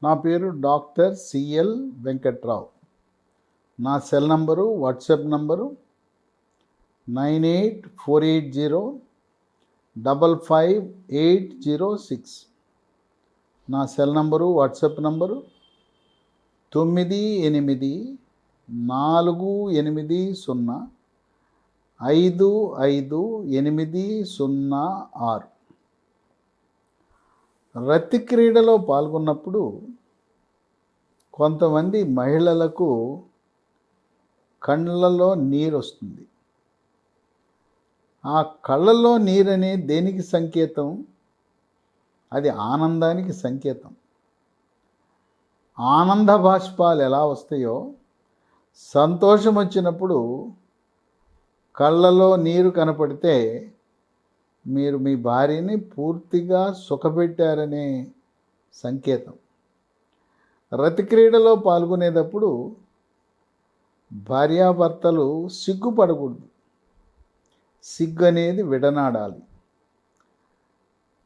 నా పేరు doctor CL Venkatrao. నా సెల్ నంబరు, వాట్సాప్ నంబరు 9848055806. నా సెల్ నంబరు, వాట్సాప్ నంబరు 9848055806. రతి క్రీడలో పాల్గొన్నప్పుడు కొంతమంది మహిళలకు కళ్ళలో నీరు వస్తుంది. ఆ కళ్ళలో నీరనే దేనికి సంకేతం? అది ఆనందానికి సంకేతం. ఆనంద బాష్పాలు ఎలా వస్తాయో, సంతోషం వచ్చినప్పుడు కళ్ళలో నీరు కనపడితే మీరు మీ భార్యని పూర్తిగా సుఖపెట్టారనే సంకేతం. రతి క్రీడలో పాల్గొనేటప్పుడు భార్యాభర్తలు సిగ్గుపడకూడదు. సిగ్గు అనేది విడనాడాలి.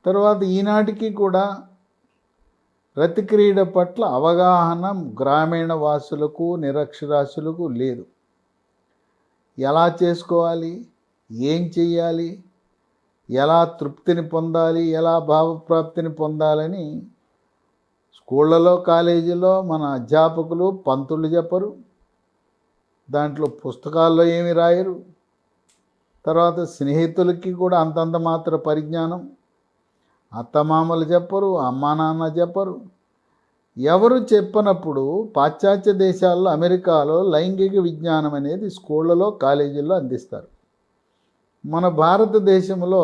తర్వాత ఈనాటికి కూడా రతి క్రీడ పట్ల అవగాహన గ్రామీణ వాసులకు, నిరక్షరాస్యులకు లేదు. ఎలా చేసుకోవాలి, ఏం చెయ్యాలి, ఎలా తృప్తిని పొందాలి, ఎలా భావప్రాప్తిని పొందాలని స్కూళ్ళలో, కాలేజీలో మన అధ్యాపకులు, పంతులు చెప్పరు. దాంట్లో పుస్తకాల్లో ఏమి రాయరు. తర్వాత స్నేహితులకి కూడా అంతంత మాత్ర పరిజ్ఞానం. అత్తమామలు చెప్పరు, అమ్మా నాన్న చెప్పరు. ఎవరు చెప్పనప్పుడు పాశ్చాత్య దేశాల్లో, అమెరికాలో లైంగిక విజ్ఞానం అనేది స్కూళ్ళలో, కాలేజీల్లో అందిస్తారు. మన భారతదేశంలో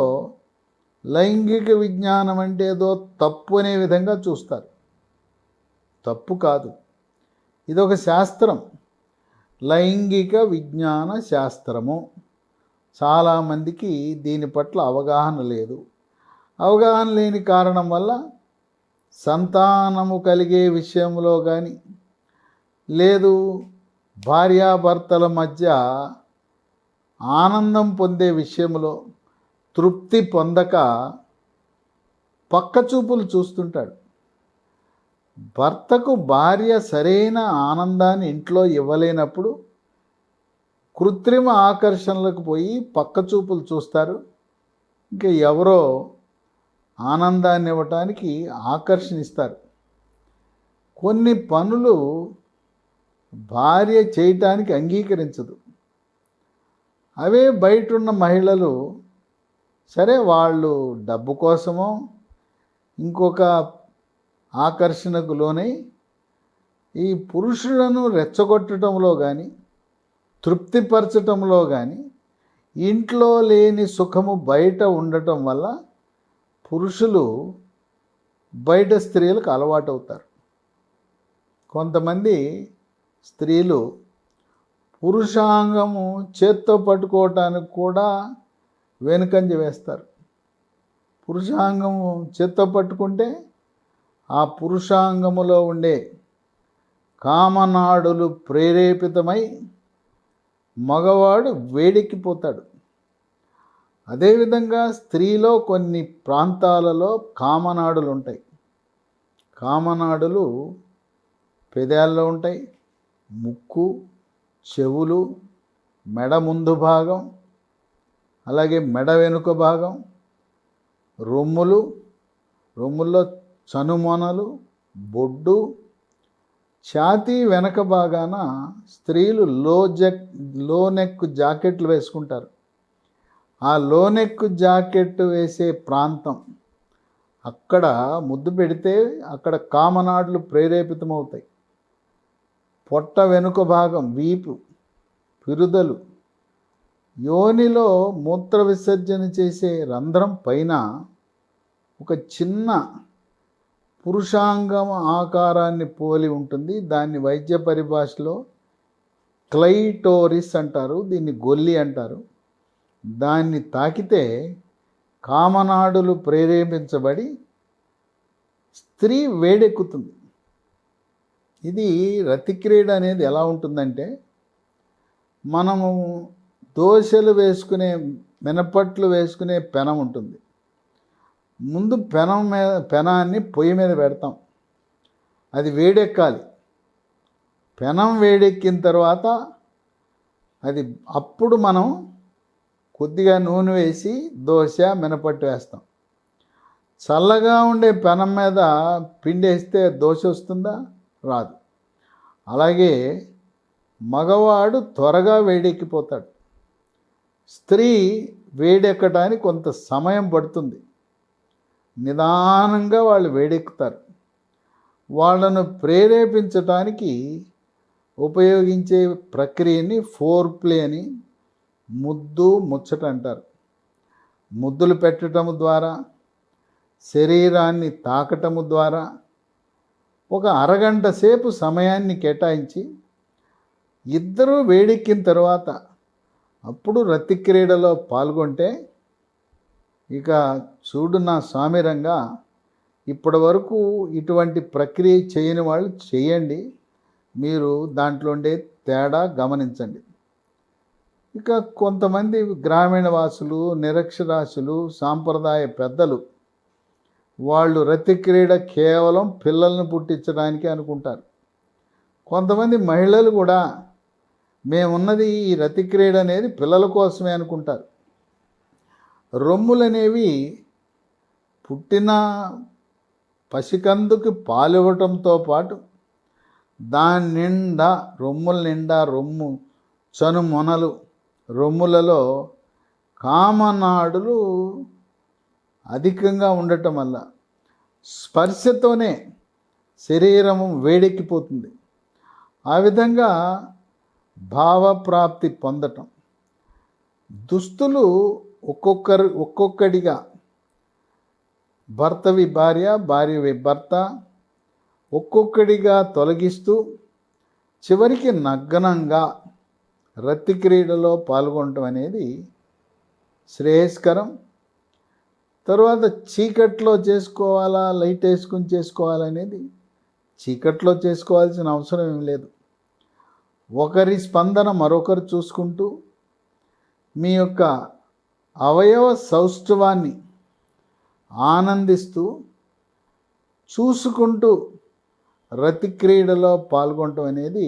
లైంగిక విజ్ఞానం అంటే ఏదో తప్పు అనే విధంగా చూస్తారు. తప్పు కాదు, ఇదొక శాస్త్రం. లైంగిక విజ్ఞాన శాస్త్రము. చాలామందికి దీని పట్ల అవగాహన లేదు. అవగాహన లేని కారణం వల్ల సంతానము కలిగే విషయంలో కానీ, లేదు భార్యాభర్తల మధ్య ఆనందం పొందే విషయంలో తృప్తి పొందక పక్కచూపులు చూస్తుంటాడు. భర్తకు భార్య సరైన ఆనందాన్ని ఇంట్లో ఇవ్వలేనప్పుడు కృత్రిమ ఆకర్షణలకు పోయి పక్కచూపులు చూస్తారు. ఇంకా ఎవరో ఆనందాన్ని ఇవ్వటానికి ఆకర్షణిస్తారు. కొన్ని పనులు భార్య చేయటానికి అంగీకరించదు. అవే బయట ఉన్న మహిళలు సరే వాళ్ళు డబ్బు కోసమో ఇంకొక ఆకర్షణకు లోనై ఈ పురుషులను రెచ్చగొట్టడంలో కానీ, తృప్తిపరచటంలో కానీ, ఇంట్లో లేని సుఖము బయట ఉండటం వల్ల పురుషులు బయట స్త్రీలకు అలవాటవుతారు. కొంతమంది స్త్రీలు పురుషాంగము చేత్తో పట్టుకోవటానికి కూడా వెనుకంజ వేస్తారు. పురుషాంగము చేత్తో పట్టుకుంటే ఆ పురుషాంగములో ఉండే కామనాడులు ప్రేరేపితమై మగవాడు వేడెక్కిపోతాడు. అదేవిధంగా స్త్రీలో కొన్ని ప్రాంతాలలో కామనాడులు ఉంటాయి. కామనాడులు పెదాల్లో ఉంటాయి, ముక్కు, చెవులు, మెడ ముందు భాగం, అలాగే మెడ వెనుక భాగం, రొమ్ముల్లో చనుమొనలు, బొడ్డు, ఛాతీ వెనక భాగాన స్త్రీలు లో నెక్ జాకెట్లు వేసుకుంటారు. ఆ లో నెక్ జాకెట్ వేసే ప్రాంతం అక్కడ ముద్దు పెడితే అక్కడ కామనాడులు ప్రేరేపితమవుతాయి. పొట్ట వెనుక భాగం, వీపు, పిరుదలు, యోనిలో మూత్ర విసర్జన చేసే రంధ్రం పైన ఒక చిన్న పురుషాంగం ఆకారాన్ని పోలి ఉంటుంది. దాన్ని వైద్య పరిభాషలో క్లైటోరిస్ అంటారు, దీన్ని గొల్లి అంటారు. దాన్ని తాకితే కామనాడులు ప్రేరేపించబడి స్త్రీ వేడెక్కుతుంది. ఇది రతి క్రీడ అనేది ఎలా ఉంటుందంటే, మనము దోశలు వేసుకునే, మినపట్లు వేసుకునే పెనం ఉంటుంది. ముందు పెనాన్ని పొయ్యి మీద పెడతాం. అది వేడెక్కాలి. పెనం వేడెక్కిన తర్వాత అప్పుడు మనం కొద్దిగా నూనె వేసి దోశ మినపట్టు వేస్తాం. చల్లగా ఉండే పెనం మీద పిండి వేస్తే దోశ వస్తుందా? రాదు. అలాగే మగవాడు త్వరగా వేడెక్కిపోతాడు. స్త్రీ వేడెక్కడానికి కొంత సమయం పడుతుంది. నిదానంగా వాళ్ళు వేడెక్కుతారు. వాళ్ళను ప్రేరేపించటానికి ఉపయోగించే ప్రక్రియని ఫోర్ ప్లే అని, ముద్దు ముచ్చట అంటారు. ముద్దులు పెట్టడము ద్వారా, శరీరాన్ని తాకటము ద్వారా ఒక అరగంట సేపు సమయాన్ని కేటాయించి ఇద్దరూ వేడెక్కిన తర్వాత అప్పుడు రతి క్రీడలో పాల్గొంటే ఇక చూడు నా స్వామిరంగా, ఇప్పటి వరకు ఇటువంటి ప్రక్రియ చేయని వాళ్ళు చేయండి, మీరు దాంట్లో ఉండే తేడా గమనించండి. ఇక కొంతమంది గ్రామీణ వాసులు, నిరక్షరాస్యులు, సాంప్రదాయ పెద్దలు వాళ్ళు రతి క్రీడ కేవలం పిల్లలను పుట్టించడానికి అనుకుంటారు. కొంతమంది మహిళలు కూడా మేమున్నది ఈ రతి క్రీడ అనేది పిల్లల కోసమే అనుకుంటారు. రొమ్ములనేవి పుట్టిన పసికందుకి పాలివ్వటంతో పాటు దాని నిండా రొమ్ముల నిండా చనుమొనలు రొమ్ములలో కామనాడులు అధికంగా ఉండటం వల్ల స్పర్శతోనే శరీరము వేడెక్కిపోతుంది. ఆ విధంగా భావప్రాప్తి పొందటం. దుస్తులు ఒక్కొక్కడిగా భర్తవి భార్య, భార్యవి భర్త ఒక్కొక్కడిగా తొలగిస్తూ చివరికి నగ్నంగా రతి క్రీడలో పాల్గొనటం అనేది శ్రేయస్కరం. తర్వాత చీకట్లో చేసుకోవాలా, లైట్ వేసుకుని చేసుకోవాలనేది చీకట్లో చేసుకోవాల్సిన అవసరం ఏం లేదు. ఒకరి స్పందన మరొకరు చూసుకుంటూ మీ యొక్క అవయవ సౌష్ఠవాన్ని ఆనందిస్తూ చూసుకుంటూ రతి క్రీడలో పాల్గొనటం అనేది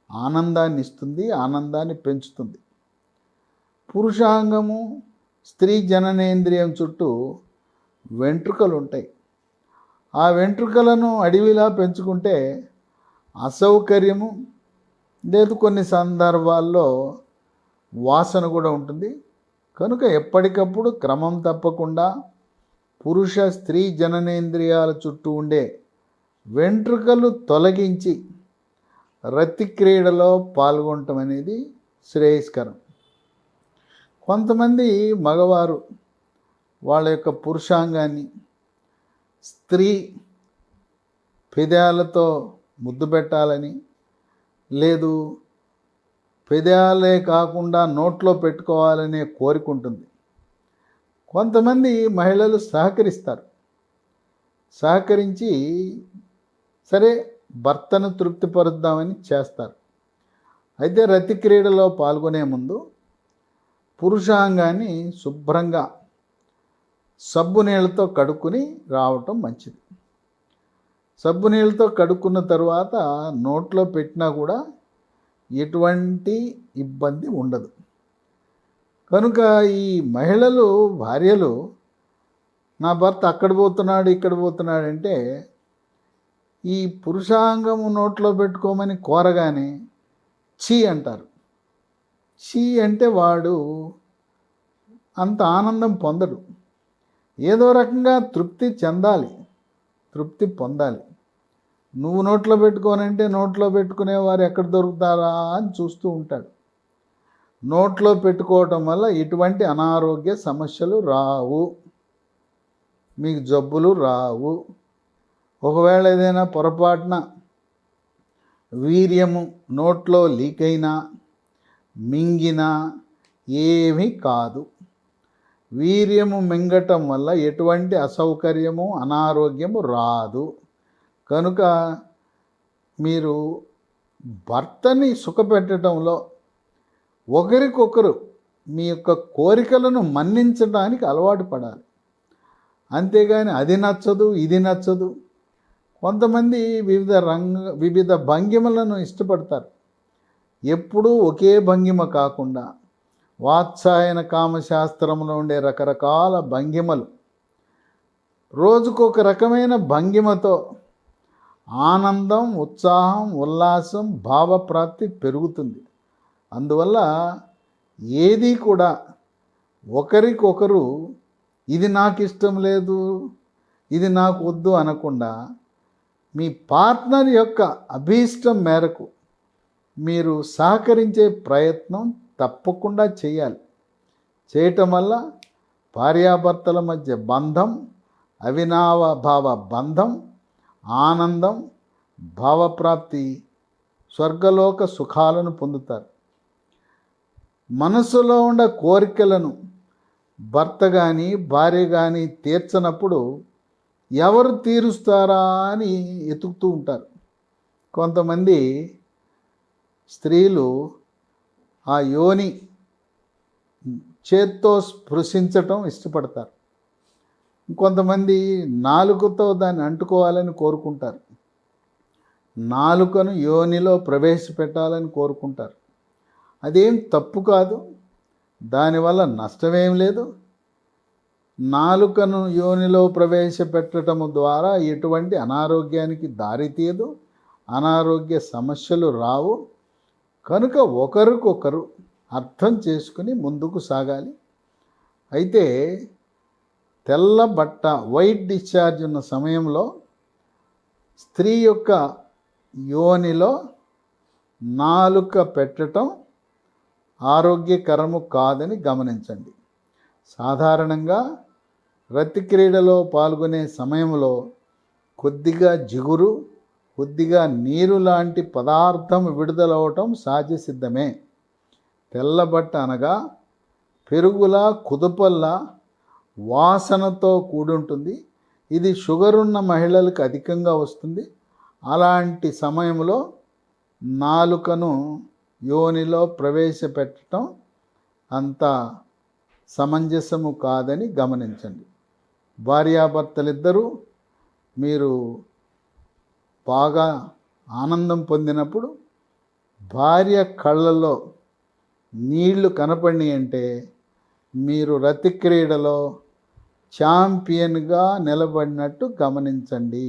ఆనందాన్ని ఇస్తుంది, ఆనందాన్ని పెంచుతుంది. పురుషాంగము, స్త్రీ జననేంద్రియం చుట్టూ వెంట్రుకలు ఉంటాయి. ఆ వెంట్రుకలను అడవిలా పెంచుకుంటే అసౌకర్యము లేదు, కొన్ని సందర్భాల్లో వాసన కూడా ఉంటుంది. కనుక ఎప్పటికప్పుడు క్రమం తప్పకుండా పురుష స్త్రీ జననేంద్రియాల చుట్టూ ఉండే వెంట్రుకలు తొలగించి రతి క్రీడలో పాల్గొనటం అనేది శ్రేయస్కరం. కొంతమంది మగవారు వాళ్ళ యొక్క పురుషాంగాన్ని స్త్రీ పెదాలతో ముద్దు పెట్టాలని, లేదు పెదాలే కాకుండా నోట్లో పెట్టుకోవాలనే కోరిక ఉంటుంది. కొంతమంది మహిళలు సహకరించి సరే భర్తను తృప్తిపరుద్దామని చేస్తారు. అయితే రతి క్రీడలో పాల్గొనే ముందు పురుషాంగాన్ని శుభ్రంగా సబ్బు నీళ్ళతో కడుక్కుని రావటం మంచిది. సబ్బు నీళ్ళతో కడుక్కున్న తర్వాత నోట్లో పెట్టినా కూడా ఎటువంటి ఇబ్బంది ఉండదు. కనుక ఈ మహిళలు, భార్యలు నా భర్త అక్కడ పోతున్నాడు ఇక్కడ పోతున్నాడు అంటే ఈ పురుషాంగము నోట్లో పెట్టుకోమని కోరగానే ఛీ అంటారు. ఛీ అంటే వాడు అంత ఆనందం పొందడు. ఏదో రకంగా తృప్తి చెందాలి, తృప్తి పొందాలి. నువ్వు నోట్లో పెట్టుకోనంటే నోట్లో పెట్టుకునేవారు ఎక్కడ దొరుకుతారా అని చూస్తూ ఉంటాడు. నోట్లో పెట్టుకోవటం వల్ల ఎటువంటి అనారోగ్య సమస్యలు రావు, మీకు జబ్బులు రావు. ఒకవేళ ఏదైనా పొరపాటున వీర్యము నోట్లో లీక్ అయినా మింగినా ఏమీ కాదు. వీర్యము మింగటం వల్ల ఎటువంటి అసౌకర్యము, అనారోగ్యము రాదు. కనుక మీరు భర్తని సుఖపెట్టడంలో ఒకరికొకరు మీ యొక్క కోరికలను మన్నించడానికి అలవాటు పడాలి. అంతేగాని అది నచ్చదు ఇది నచ్చదు, కొంతమంది వివిధ భంగిమలను ఇష్టపడతారు. ఎప్పుడూ ఒకే భంగిమ కాకుండా వాత్సాయన కామశాస్త్రంలో ఉండే రకరకాల భంగిమలు, రోజుకొక రకమైన భంగిమతో ఆనందం, ఉత్సాహం, ఉల్లాసం, భావప్రాప్తి పెరుగుతుంది. అందువల్ల ఏది కూడా ఒకరికొకరు ఇది నాకు ఇష్టం లేదు, ఇది నాకు వద్దు అనకుండా మీ పార్ట్నర్ యొక్క అభీష్టం మేరకు మీరు సహకరించే ప్రయత్నం తప్పకుండా చేయాలి. చేయటం వల్ల భార్యాభర్తల మధ్య బంధం, అవినాభావ బంధం, ఆనందం, భావప్రాప్తి, స్వర్గలోక సుఖాలను పొందుతారు. మనసులో ఉన్న కోరికలను భర్త కానీ భార్య కానీ తీర్చనప్పుడు ఎవరు తీరుస్తారా అని ఎతుకుతూ ఉంటారు. కొంతమంది స్త్రీలు ఆ యోని చేత్తో స్పృశించటం ఇష్టపడతారు. కొంతమంది నాలుకతో దాన్ని అంటుకోవాలని కోరుకుంటారు. నాలుకను యోనిలో ప్రవేశపెట్టాలని కోరుకుంటారు. అదేం తప్పు కాదు, దానివల్ల నష్టమేం లేదు. నాలుకను యోనిలో ప్రవేశపెట్టడం ద్వారా ఎటువంటి అనారోగ్యానికి దారితీయదు, అనారోగ్య సమస్యలు రావు. కనుక ఒకరికొకరు అర్థం చేసుకుని ముందుకు సాగాలి. అయితే తెల్ల బట్ట, వైట్ డిశ్చార్జ్ ఉన్న సమయంలో స్త్రీ యొక్క యోనిలో నాలుక పెట్టడం ఆరోగ్యకరము కాదని గమనించండి. సాధారణంగా రతి క్రీడలో పాల్గొనే సమయంలో కొద్దిగా జిగురు, కొద్దిగా నీరు లాంటి పదార్థం విడుదలవటం సహజసిద్ధమే. తెల్లబట్ట అనగా పెరుగులా, కుదుపల్లా వాసనతో కూడుంటుంది. ఇది షుగర్ ఉన్న మహిళలకు అధికంగా వస్తుంది. అలాంటి సమయంలో నాలుకను యోనిలో ప్రవేశపెట్టడం అంత సమంజసము కాదని గమనించండి. భార్యాభర్తలిద్దరూ మీరు బాగా ఆనందం పొందినప్పుడు భార్య కళ్ళలో నీళ్లు కనపడి అంటే మీరు రతి క్రీడలో ఛాంపియన్గా నిలబడినట్టు గమనించండి.